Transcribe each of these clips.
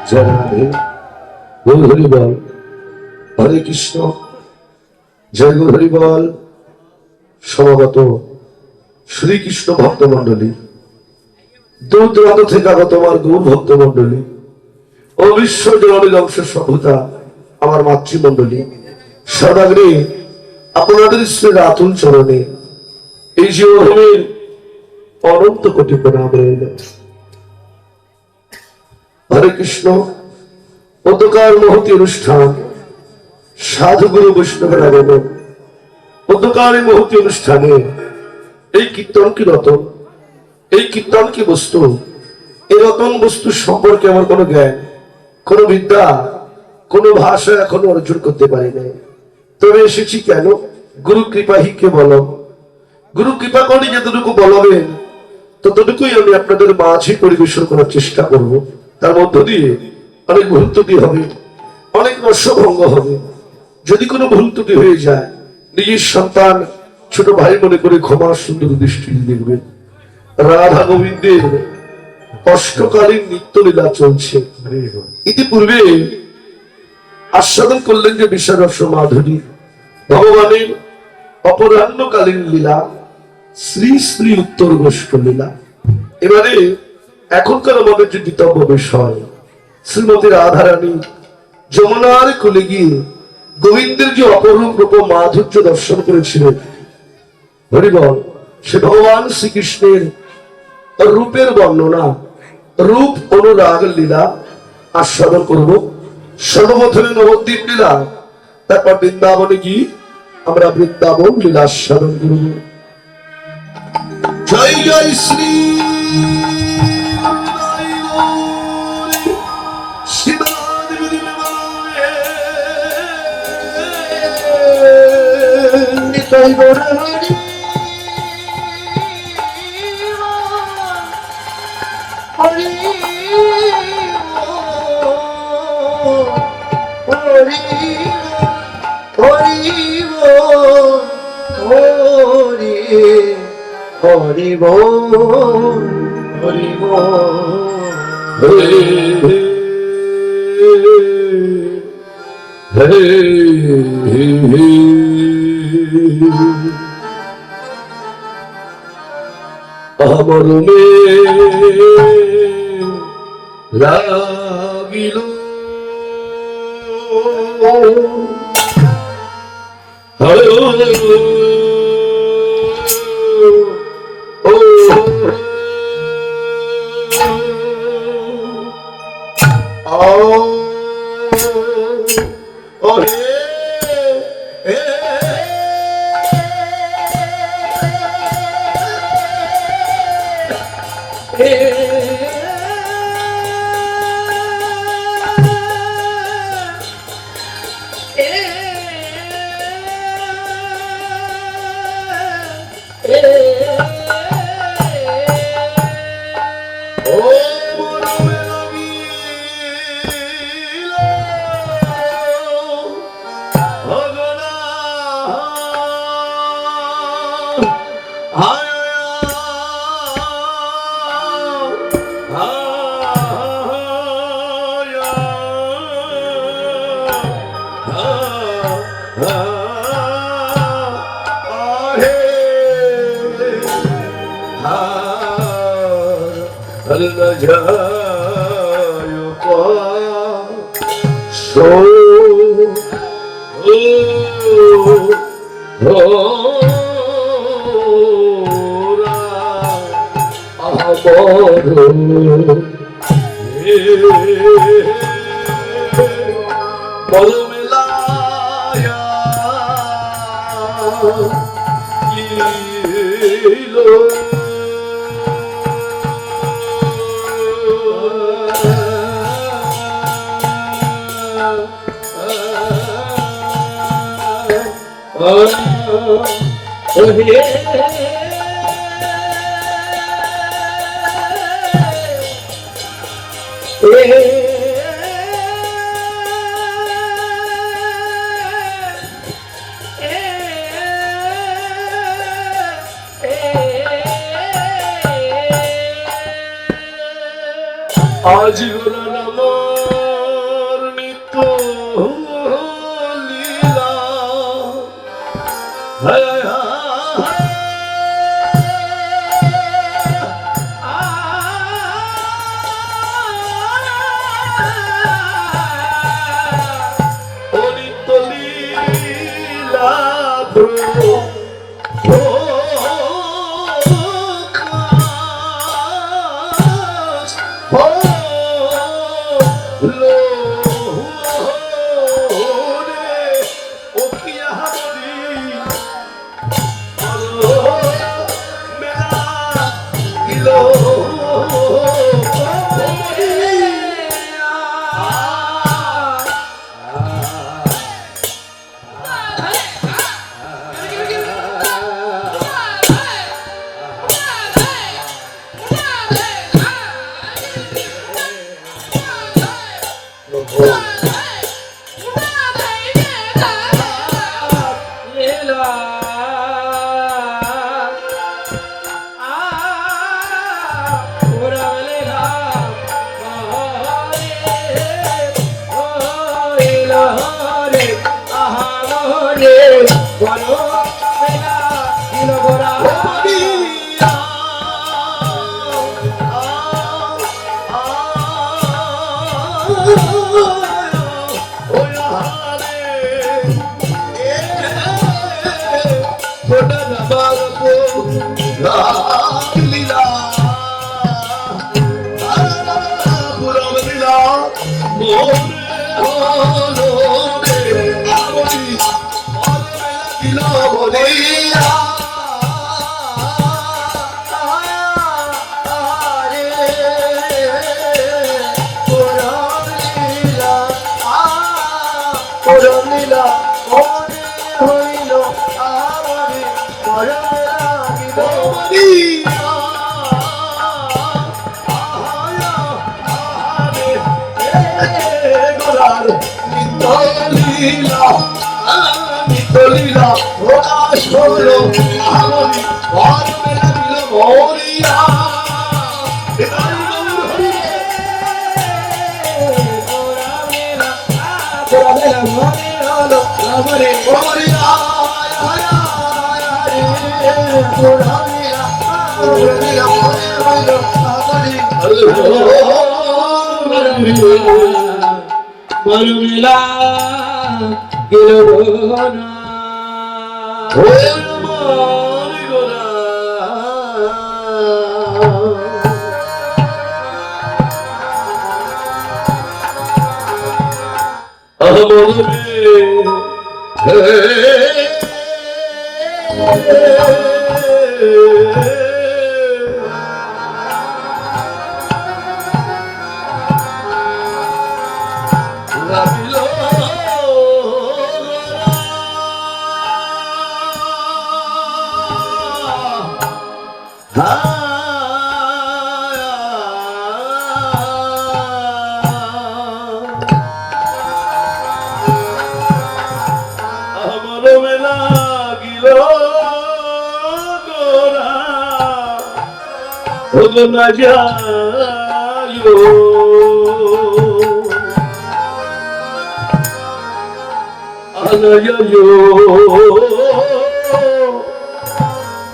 জয় রাধে গৌর বল। হরে কৃষ্ণ, জয় গৌর বল। সমাগত শ্রীকৃষ্ণ ভক্ত মন্ডলী, দূর দূরান্ত থেকে আগত আমার গৌর ভক্ত মন্ডলী ও বিশ্ব জননীর অংশ সভ্যতা আমার মাতৃমন্ডলী, সদাগ্রে আপনাদের শ্রী রাতুল চরণে এই যে ভূমির অনন্ত কোটি প্রণাম রইল। হরে কৃষ্ণ। অন্ধকার মহতি অনুষ্ঠান, সাধুগুরু বৈষ্ণবের আগমন। অন্ধকার এই মহতি অনুষ্ঠানে এই কীর্তন কি রতন, এই কীর্তন কি বস্তু, এই রতন বস্তু সম্পর্কে আমার কোনো জ্ঞান, কোনো বিদ্যা, কোনো ভাষা এখনো অর্জন করতে পারি নাই। তবে এসেছি কেন? গুরু কৃপা হিকে বল। গুরু কৃপা করে যতটুকু বলবেন ততটুকুই আমি আপনাদের মাঝে পরিবেশন করার চেষ্টা করব। তার মধ্য দিয়ে অনেক ভুল ত্রুটি হবে, অনেক রসভঙ্গ হবে। যদি কোনো ভুল ত্রুটি হয়ে যায়, নিজের সন্তান ছোট ভাই মনে করে ক্ষমা সুন্দর দৃষ্টি দেখবেন। রাধা গোবিন্দের অষ্টকালীন নিত্য লীলা চলছে। ইতিপূর্বে আস্বাদন করলেন যে বিষারস মাধুরী, ভগবানের অপরাহ্নকালীন লীলা, শ্রী শ্রী উত্তর গোষ্ঠ লীলা। এবারে এখনকার আমাদের যে বিতব্য বিষয়, শ্রীমতী রাধারানী যমুনার কোলে গিয়ে গোবিন্দের যে অপরূপ রূপ মাধুর্য দর্শন করেছিলেন, হরিবল, সে ভগবান শ্রীকৃষ্ণের রূপের বর্ণনা, রূপ অনুরাগ লীলা আস্বাদন করব। সর্বপ্রথমে নবদ্বীপ লীলা, তারপর বৃন্দাবনে গিয়ে আমরা বৃন্দাবন লীলা আস্বাদন করব। জয় জয় শ্রী হরি বল, হরি আমার মে লাগিল আজ গুরু নমঃ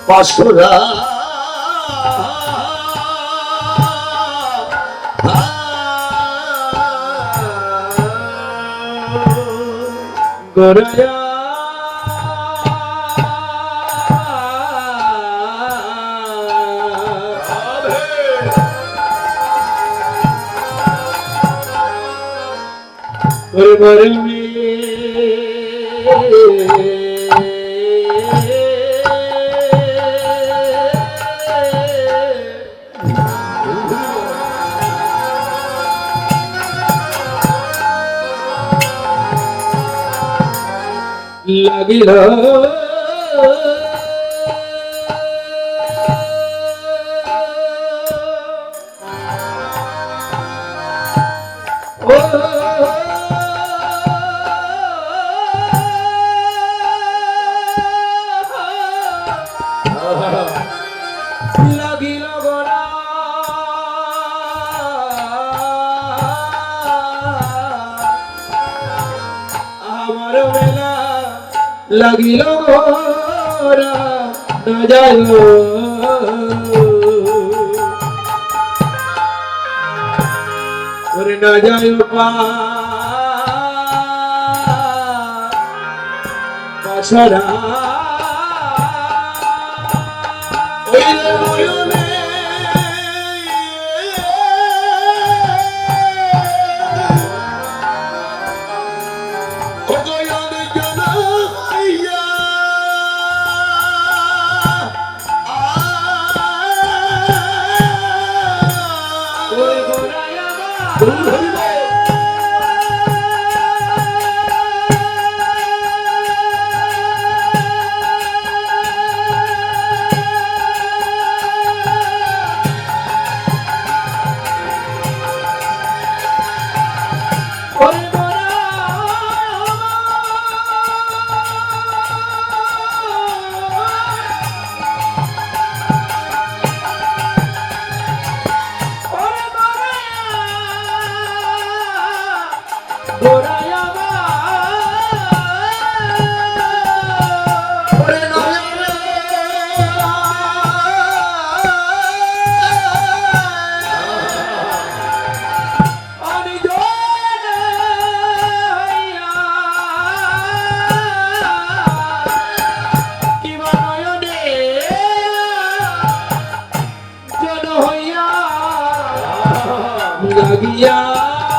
পাশরা গোরায়া লাগিল লাগিল গোরা আমার বেলা লাগিল গোরা না যায় ওরে না যায় বাসরা ওই নয়নে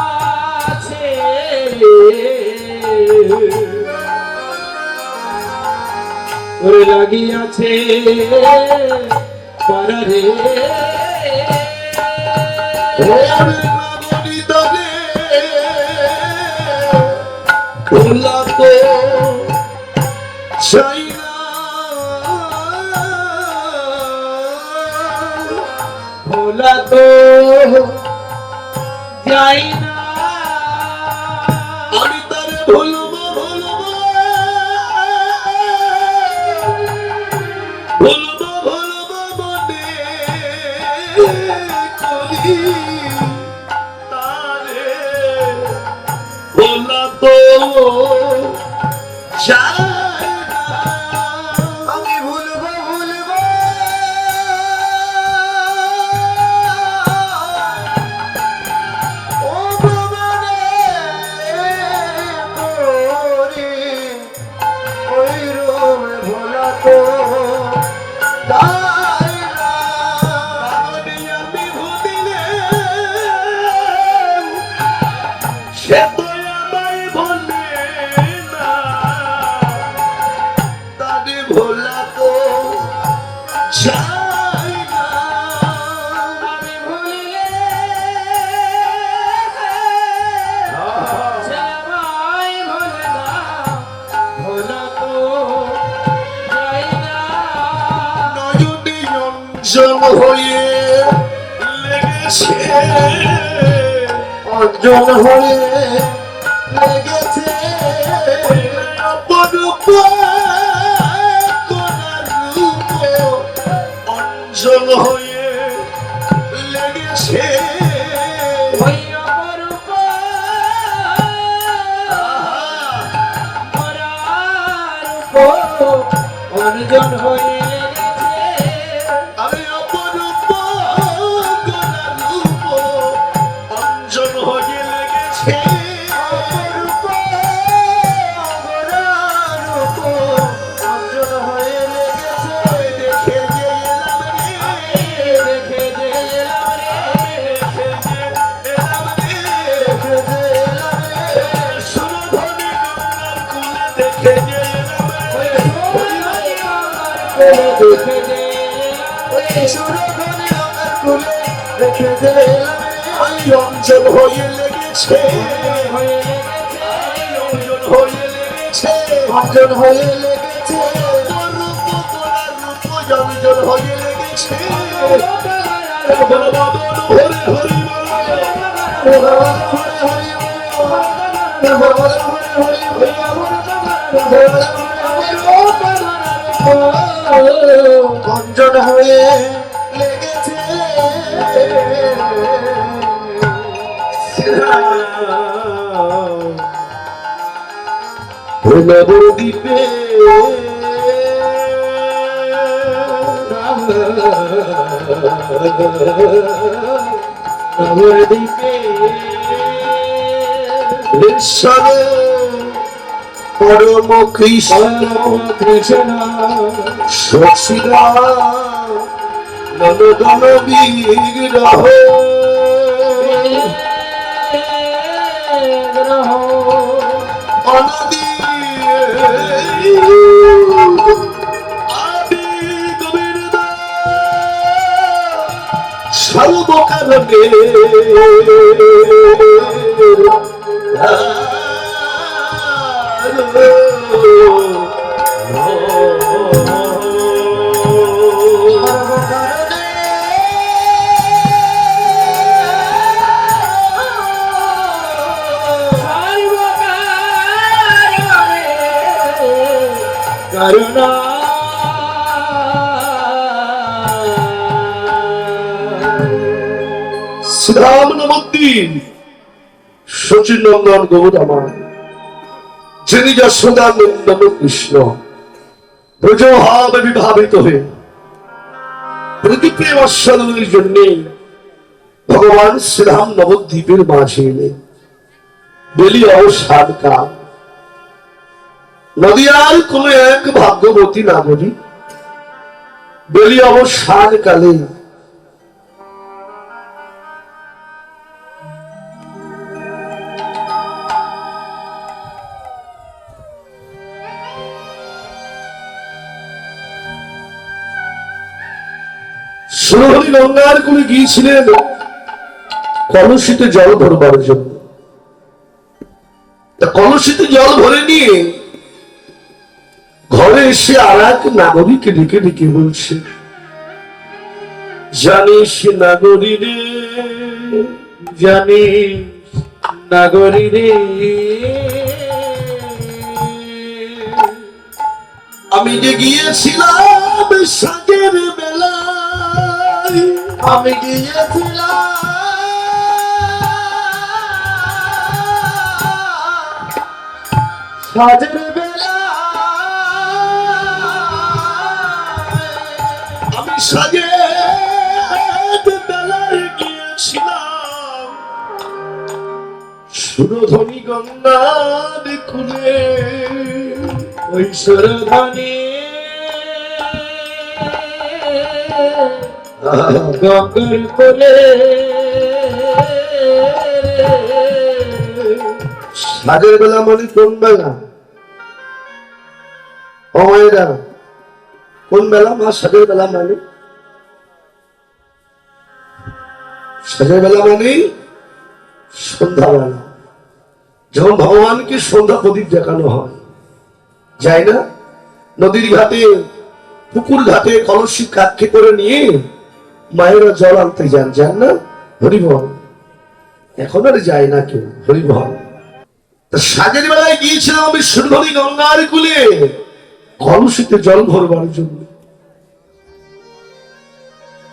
লাগিয়াছে ওরে লাগিয়াছে পারারে খোলা তো চাই না খোলা তো যাই না আমি তারে ভুলবো ভুলবো ভুলবো ভুলবো মনে করি তারে ভোলা তো যায় না আমি ভুলবো ভুলবো সে তো আমায় বলে না তাদের ভোলা তো চাই না আমি ভুলিলে সে আমায় বলে না ভোলা তো চাই না নয়নে অঞ্জন হয়ে লেগেছে অঞ্জন হয়ে লেগেছে অপরূপ অঞ্জন হয়ে লেগেছে অপরূপ অঞ্জন হয়ে আমি অপরূপ অঞ্জন হয়ে লেগেছে অঞ্জন হয়ে লেগেছে দেখে যে এলাম রে দেখে যে এলাম রে দেখে যে এলাম রে সুরধনী গঙ্গার কুলে দেখে যে এলাম রে দেখে যে সুরধনী গঙ্গার কুলে দেখে যে এলাম অঞ্জন হয়ে লেগেছে অঞ্জন হয়ে লেগেছে অঞ্জন হয়ে লেগেছে রূপ তোলার রূপ অঞ্জন হয়ে লেগেছে হরে হরি অঞ্জন হয়ে লেগেছে নবদ্বীপে নবদ্বীপে ঈশ্বর পরম কৃষ্ণ কৃষ্ণ সচিদানন্দন বিগ্রহ অনদি আদি গোবিন্দ সর্বকারণে করুণা শ্রীরাম নমদ্দিন শচীন নন্দন গৌর আমার যিনি যশোদা নন্দন কৃষ্ণ ব্রজভাবে বিভাবিত হয়ে প্রতিপ্রেম আস্বাদনের জন্য ভগবান শ্রীরাম নবদ্বীপের মাঝে এলেন। বেলি অবসাদ কাল নদিয়ার কোন এক ভাগ্যবতী নাগরী বেলি অবসান কালে সুরহরি গঙ্গার কোলে গিয়েছিলেন কলসিতে জল ভরবার জন্য। তা কলসিতে জল ভরে নিয়ে ঘরে এসে আর এক নাগরিককে ডেকে ডেকে বলছে, জানিস নাগরী রে, জানিস নাগরী রে, আমি যে গিয়েছিলাম সাজের বেলায়, আমি গিয়েছিলাম সাজের বেলা, আমি সাজের বেলায় গিয়েছিলাম সুরধ্বনি গঙ্গার কুলে, ওই সুরধ্বনি গঙ্গার কোলে, সাজের বেলা মানে কোন বেলা? ও মায়েরা, কোন বেলা মা? সাজের বেলা মানে সাজের বেলা মানে সন্ধ্যাবেলা, যখন ভগবানকে সন্ধ্যা প্রদীপ দেখানো হয়, যায় না? নদীর ঘাটে, পুকুর ঘাটে কলসি কাঠে করে নিয়ে মায়েরা জল আনতে যান, যান না? হরিবল। এখন আর যায় না কেউ, হরিবল। সাজের বেলায় গিয়েছিলাম আমি সুরধনী গঙ্গার কুলে কলসিতে জল ভরবার জন্য।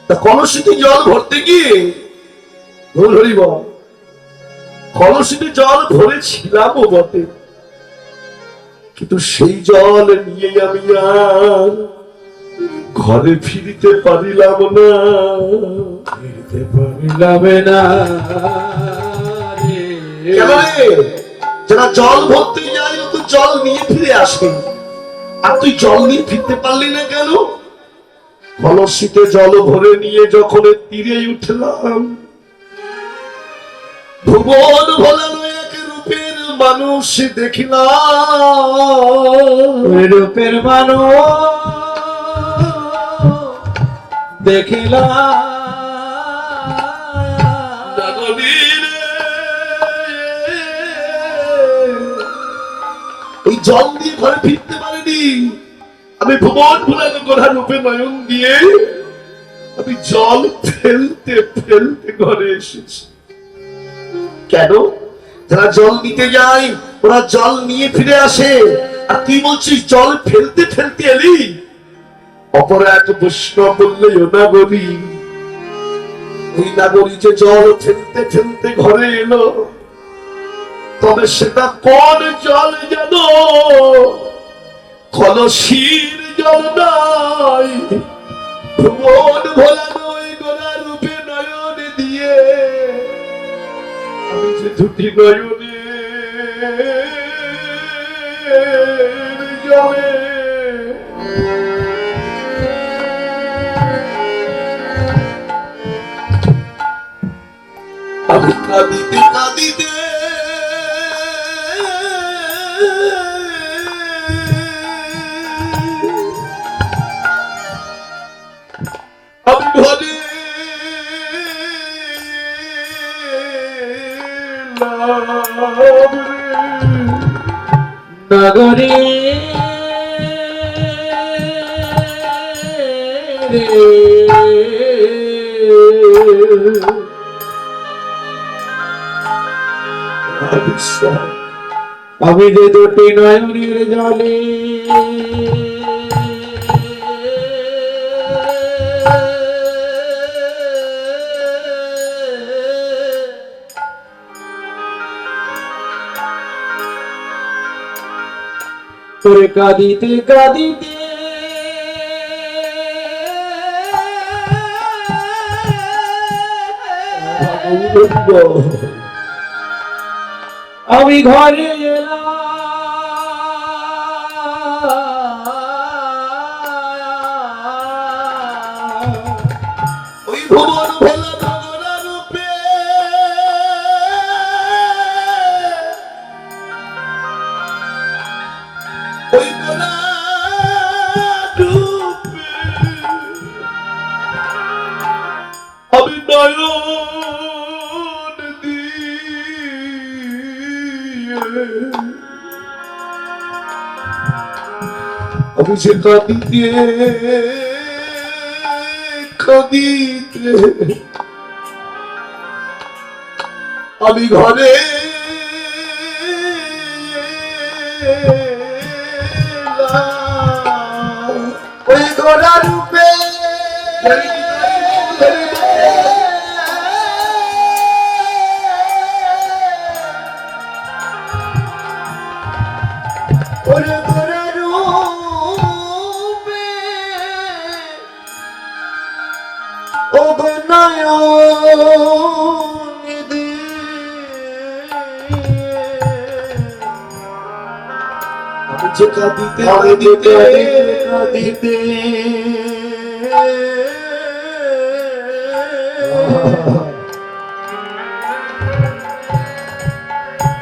তা কলসিতে জল ভরতে গিয়ে হরিবল, কলসিতে জল ভরেছিলামও বটে, কিন্তু সেই জল নিয়ে আমি আর ঘরে ফিরিতে পারিলাম না, ফিরতে পারিলাম না রে। কেন রে? যারা জল ভরতে যায় তো জল নিয়ে ফিরে আসে, আর তুই জল নিয়ে ফিরতে পারলি না কেন? কলসিতে জল ভরে নিয়ে যখন তীরে উঠলাম, ভুবন ভোলানো এক রূপের মানুষ দেখিলাম, ওই রূপের মানুষ দেখিলাম, এই জল দিয়ে ঘরে ফিরতে পারিনি, আমি ভুবন ভোলানো গোড়া রূপে নয়ন দিয়ে আমি জল ফেলতে ফেলতে ঘরে এসেছি। কেন? যারা জল নিতে যায় ওরা জল নিয়ে ফিরে আসে, আর তুই বলছিস জল ফেলতে ফেলতে এলি। অপর এক বৈষ্ণব বললে, ও নাগরী, ওই নাগরী যে জল ফেলতে ফেলতে ঘরে এলো, তবে সেটা কোন জল জানো? কলসির জল নাই, ভুবন ভোলানো ওই গোলা রূপে নয়ন দিয়ে আমি যে দুটি নয়নে জলে আমি কাঁদিতে কাঁদিতে আমি ঘরে নগরে আমি যে দুটি নয়নের জলে তোরে কাঁদিতে কাঁদিতে আমি ঘরে এলাম ওই ভুবন ভোলা নগরা রূপে ওই গোরা রূপে আমি নয়ন দিয়ে আমি সে কাঁদিতে কাঁদিতে আমি ঘরে ওই গোরা রূপে ওরে গোরা রূপে ও গো নয়ন আমি যে কাঁদিতে কাঁদিতে কাঁদিতে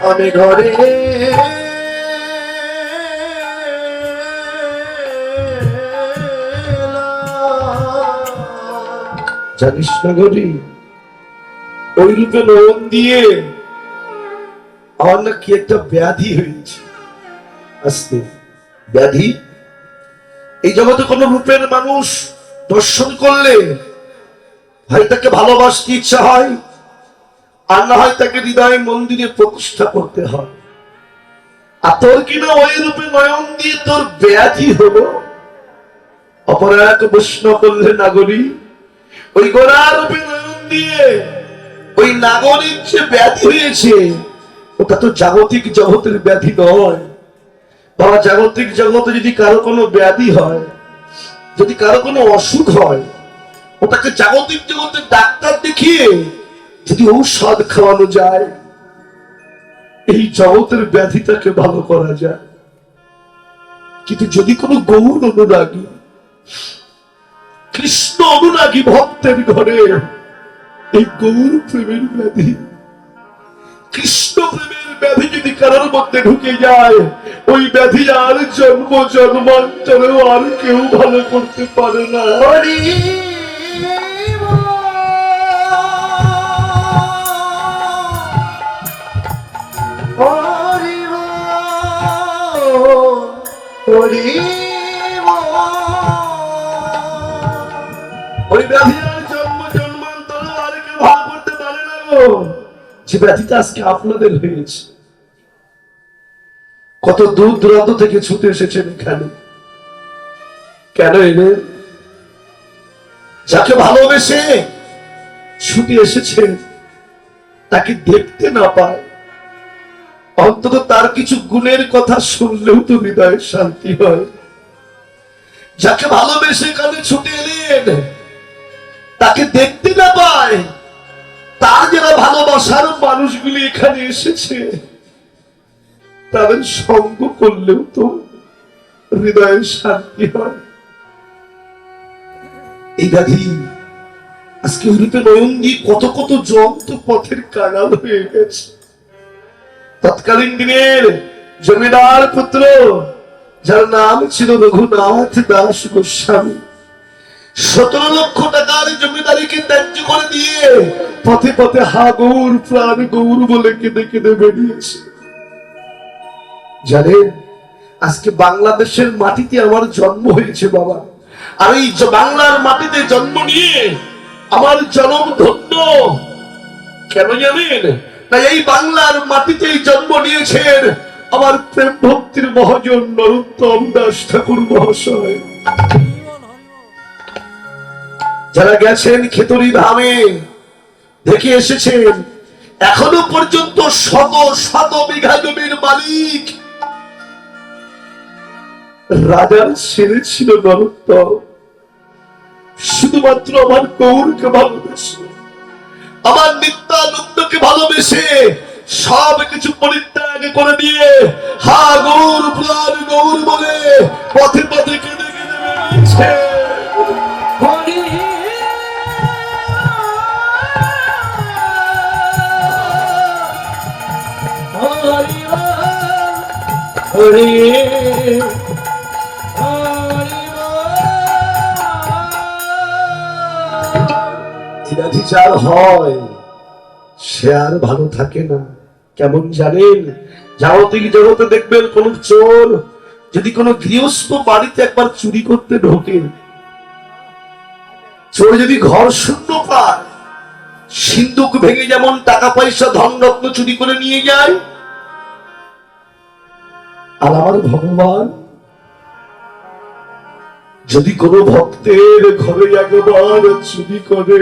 আমি ঘরে জানিস না গরি ওই রূপে নয়ন দিয়ে আমার না কি একটা ব্যাধি হয়েছে আস্তে ব্যাধি এই জগতে কোন রূপের মানুষ দর্শন করলে হয় তাকে ভালোবাসতে ইচ্ছা হয় আর না হয় তাকে হৃদয় মন্দিরে প্রতিষ্ঠা করতে হয় আর তোর কিনা ওই রূপে নয়ন দিয়ে তোর ব্যাধি হলো অপর এক প্রশ্ন করলে নাগরী ওই গোরা রূপে নয়ন দিয়ে ওই নাগরিক যে ব্যাধি হয়েছে ওটা তো জাগতিক জগতের ব্যাধি নয় বাবা। জাগতিক জগতে যদি কারো কোনো ব্যাধি হয়, যদি কারো কোনো অসুখ হয়, ওটাকে জাগতিক জগতের ডাক্তার দেখিয়ে যদি ঔষধ খাওয়ানো যায়, এই জগতের ব্যাধিটাকে ভালো করা যায়। কিন্তু যদি কোনো গৌর অনুরাগী, কৃষ্ণ অনুরাগী ভক্তের ঘরে এই গৌর প্রেমের ব্যাধি, কৃষ্ণ প্রেমের ব্যাধি যদি কারোর মধ্যে ঢুকে যায়, ওই ব্যাধি আর জন্ম জন্মান্তরেও আর কেউ ভালো করতে পারে না। ওই ব্যাধি আর জন্ম জন্মান্তরেও আর কেউ ভালো করতে পারে না গো। যে ব্যাধিটা আজকে আপনাদের হয়েছে, কত দূর দূরান্ত থেকে ছুটে এসেছেন এখানে, কেন এলেন? যাকে ভালোবেসে ছুটে এসেছেন তাকে দেখতে না পায়, অন্তত তার কিছু গুণের কথা শুনলেও তো হৃদয়ে শান্তি হয়। যাকে ভালোবেসে এখানে ছুটে এলেন তাকে দেখতে না পায়, তার যারা ভালোবাসার মানুষগুলি এখানে এসেছে তাদের সঙ্গ করলেও তো হৃদয়ে শান্তি হয়। এই ব্যাধি আজকে হইতে নয়ন দিয়ে কত কত জন তো পথের কাঙাল হয়ে গেছে। তৎকালীন দিনের জমিদার পুত্র যার নাম ছিল রঘুনাথ দাস গোস্বামী, 17 লক্ষ টাকার জমিদারিকে ত্যায্য করে দিয়ে পথে পথে হা গৌর প্রাণ গৌর বলে কেঁদে কেঁদে বেরিয়েছে। জানেন, আজকে বাংলাদেশের মাটিতে আমার জন্ম হয়েছে বাবা, আর এই বাংলার মাটিতে জন্ম নিয়ে আমার জন্ম ধন্য। কেন জানেন? তাই এই বাংলার মাটিতেই জন্ম নিয়েছেন আমার প্রেম ভক্তির মহাজন নরোত্তম দাস ঠাকুর মহাশয়। যারা গেছেন খেতড়ি ধামে দেখে এসেছেন, এখনো পর্যন্ত শত শত বিঘা জমির মালিক রাজার ছেলে ছিল নরোত্তম। শুধুমাত্র আমার গৌরকে ভালোবেসে, আমার নিত্যানন্দকে ভালোবেসে সব কিছু পরিত্যাগ করে দিয়ে হা গৌর প্রাণ গৌর বলে পথে পথে কেঁদে কেঁদে বেরিয়েছে। যার হয় সে আর ভালো থাকে না। কেমন জানেন? জাগতিক জগতে দেখবেন কোন চোর যদি কোন গৃহস্থ বাড়িতে একবার চুরি করতে ঢোকে, চোর যদি ঘর শূন্য পায়, সিন্ধুক ভেঙে যেমন টাকা পয়সা ধন রত্ন চুরি করে নিয়ে যায়, আর আমার ভগবান যদি কোন ভক্তের ঘরে একবার চুরি করে,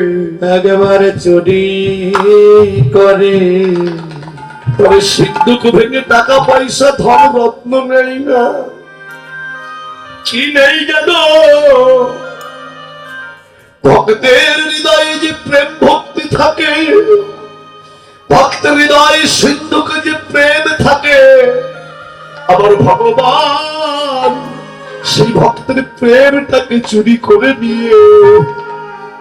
একেবারে চুরি করে, তবে সিন্ধুক ভেঙে টাকা পয়সা ধন রত্ন নেই না। কি নেই যেন? ভক্তের হৃদয়ে যে প্রেম ভক্তি থাকে, ভক্তের হৃদয়ে সিন্ধুকে যে প্রেম থাকে, আমার ভগবান সেই ভক্তের প্রেমটাকে চুরি করে নিয়ে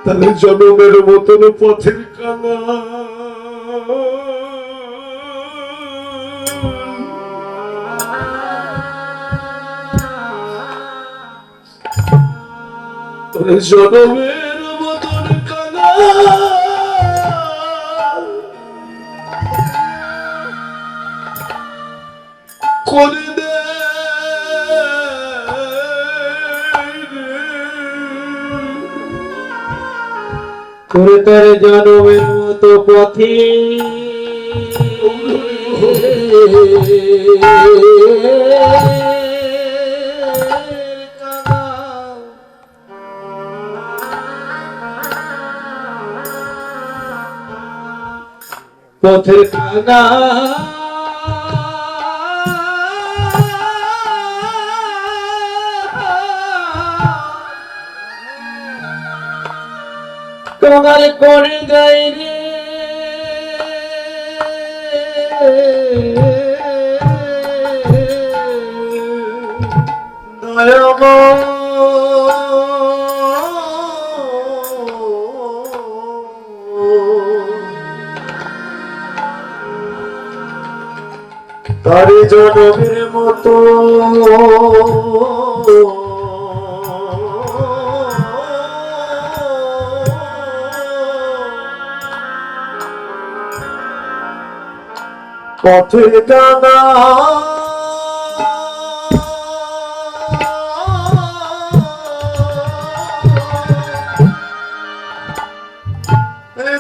তাহলে জনমের মতন পথের কানা জনমের মতন কানা করে দে। করে তার জনমের মতো পথে পথের কানা তোমার করে দেয় রে তার জনমের মতো পথে কানা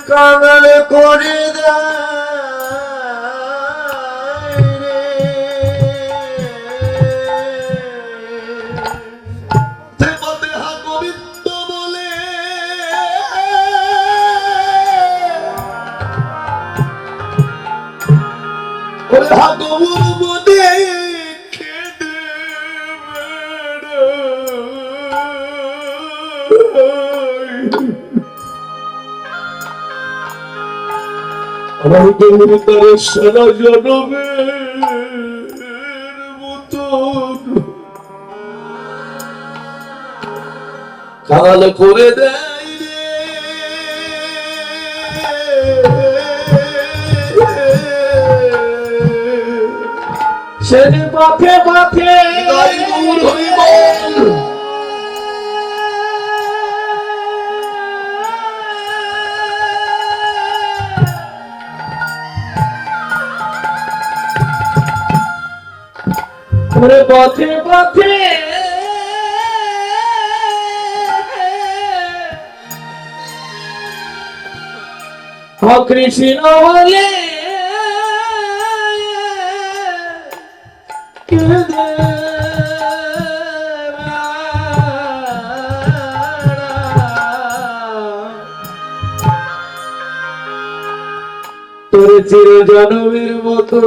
কাঙাল করে গোবিন্দ বলে গৌর মনে খেদে আমার গৌর তার সারা জনমে কাল করে দেয় সে পথে পথে তাই গৌর হরি বল। ওরে পথে পথে কৃষ্ণ বলে তোর চির জন্মের মতো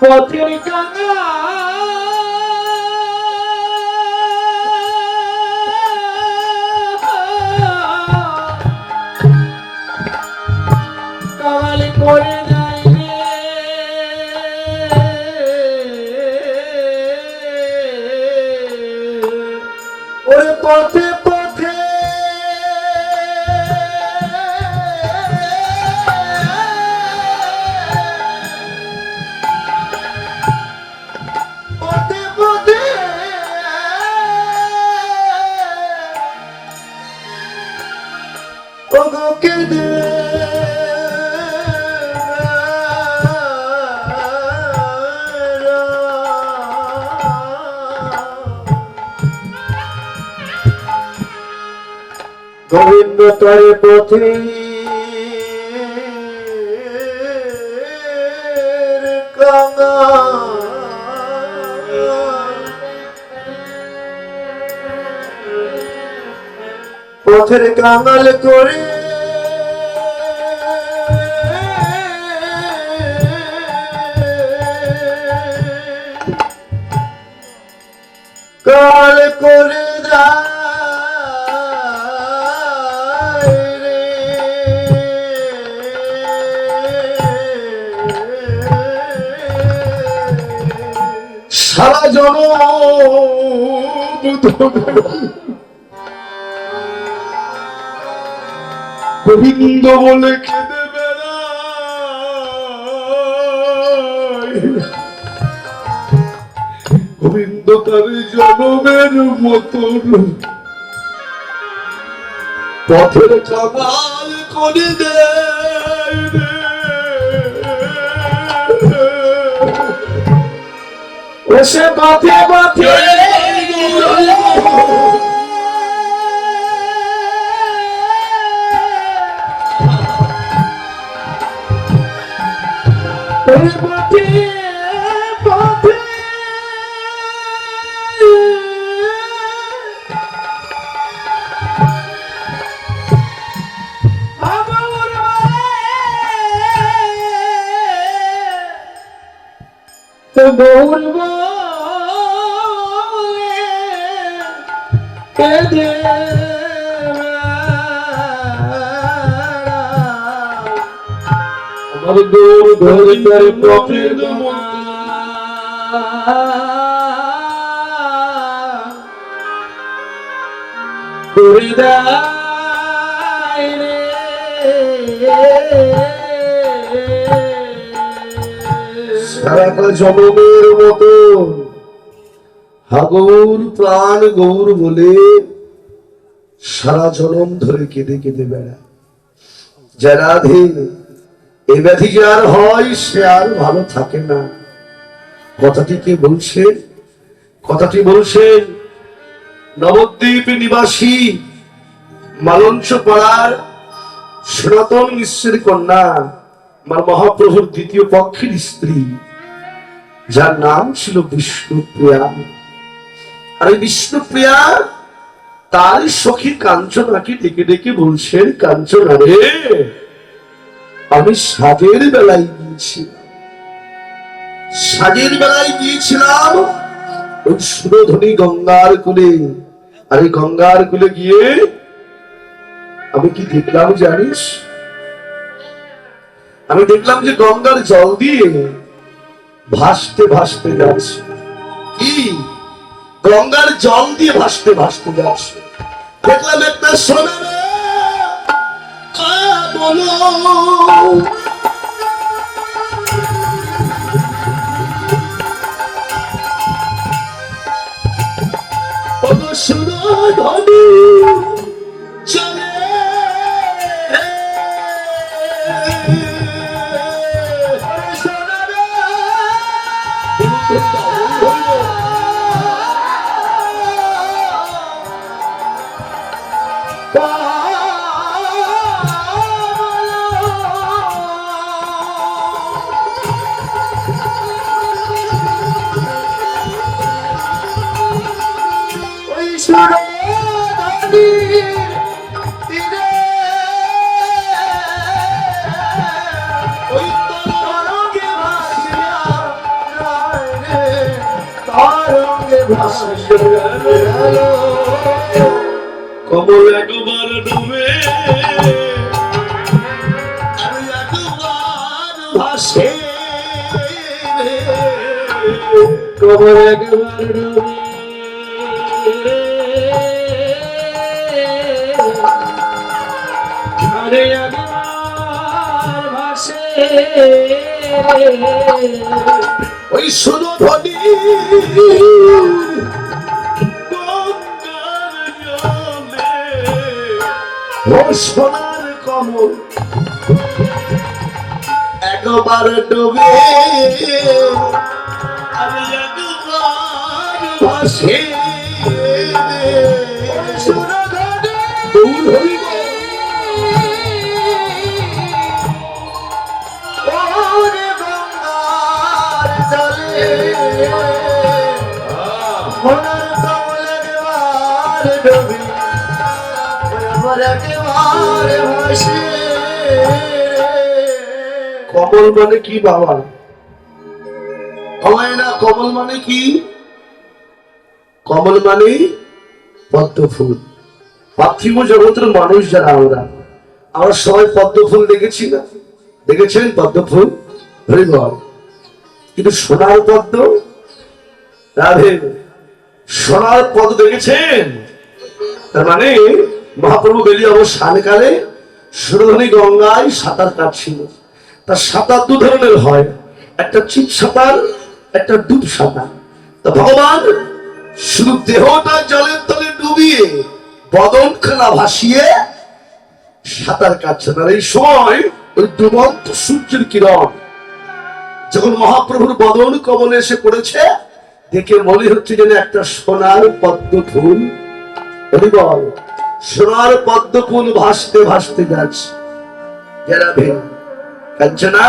পথের কাঙা কাল করে যায় ওরে পথে পথে পথে পথে ওগোকে দে গোবিন্দ তরে পথে কাঙা পথের কাঙাল করে কাল করে সারা জনম গোবিন্দ বলে খেতে বেড়ায় গোবিন্দ তার জনমের মতন পথের কাঙাল করে দেয় সে পথে পথে পথে পথে গৌর কেদে আমার গৌর ধরে তার পথের করে দেয় রে সারাটা জনমের মতো হাগৌর প্রাণ গৌর বলে সারা জনম ধরে কেঁদে কেঁদে বেড়ায়। যারা ধীন এ ব্যাধি যার হয় সে আর ভালো থাকে না। কথাটি কে বলছেন? কথাটি বলছেন নবদ্বীপ নিবাসী মালঞ্চ পাড়ার সনাতন মিশ্রের কন্যা আমার মহাপ্রভুর দ্বিতীয় পক্ষের স্ত্রী, যার নাম ছিল বিষ্ণুপ্রিয়া। আর এই বিষ্ণুপ্রিয়া তার সখী কাঞ্চনাকে ডেকে ডেকে বলছেন, কাঞ্চনা রে, আমি সাজের বেলায় গিয়েছিলাম ওই সুরধনী গঙ্গার কুলে। আর এই গঙ্গার কুলে গিয়ে আমি কি দেখলাম জানিস? আমি দেখলাম যে গঙ্গার জল দিয়ে ভাসতে ভাসতে যাচ্ছে। কি? গঙ্গার জল দিয়ে ভাসতে ভাসতে যাচ্ছে। দেখলাম একটা সোনার কমল, সুরধনী চলে কমল একবার ডুবে আমি একবার ভাসে, কমল একবার ডুবে আরে একবার ভাসে, ওই সুরধনী সোনার কমল একবার ডুবে আমি একবার ভাসে, কমল মানে কি বাবা? হয় না, কমল মানে কি? কমল মানে পদ্ম ফুল। পার্থিব জগতের মানুষ যারা আমরা সবাই পদ্ম ফুল দেখেছি না? দেখেছেন পদ্ম ফুল? হরি বল। কিন্তু সোনার পদ্ম, রাধে, সোনার পদ্ম দেখেছেন? তার মানে মহাপ্রভু বেরিয়ে অবসানকালে সুরধনী গঙ্গায় সাঁতার কাটছিল। তার সাঁতার দু ধরনের হয়, একটা চিত সাঁতার, একটা ডুব সাঁতার। তো ভগবান শুধু দেহটা জলের তলে ডুবিয়ে বদনখানা ভাসিয়ে সাঁতার কাটছেন। আর এই সময় ওই ডুবন্ত সূর্যের কিরণ যখন মহাপ্রভুর বদন কমলে এসে পড়েছে, দেখে মনে হচ্ছে যেন একটা সোনার পদ্ম ফুল, বল সোনার পদ্ম ফুল ভাসতে ভাসতে যাচ্ছে। কাঞ্চনা,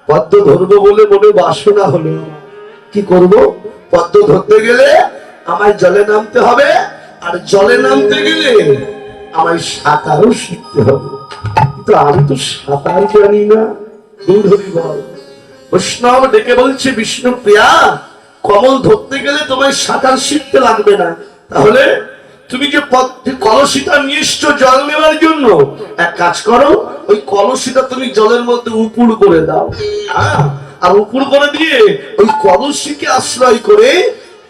পদ্ম ধরবো বলে মনে বাসনা হলো, কি করব? পদ্ম ধরতে গেলে আমায় জলে নামতে হবে, আর জলে নামতে গেলে আমায় সাঁতারও শিখতে হবে। কিন্তু আমি তো সাঁতার জানি না। বল বৈষ্ণব ডেকে বলছে, বিষ্ণু প্রিয়া, কমল ধরতে গেলে তোমায় সাঁতার শিখতে লাগবে না। তাহলে তুমি যে কলসিটা নিয়ে এসছো জল নেওয়ার জন্য, এক কাজ করো, ওই কলসিটা তুমি জলের মধ্যে উপুড় করে দাও। আর উপুড় করে দিয়ে ওই কলসিকে আশ্রয় করে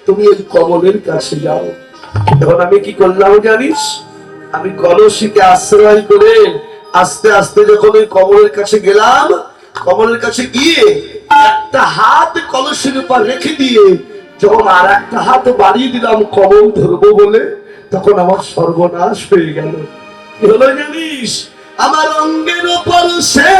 তুমি ওই কমলের কাছে যাও। এখন আমি কি করলাম জানিস? আমি কলসিকে আশ্রয় করে আস্তে আস্তে যখন ওই কমলের কাছে গেলাম, কমলের কাছে গিয়ে একটা হাত কলসির উপর রেখে দিয়ে যখন আর একটা হাত বাড়িয়ে দিলাম কমল ধরবো বলে, তখন আমার সর্বনাশ হয়ে গেল। কি হলো জানিস? আমার অঙ্গের উপর সে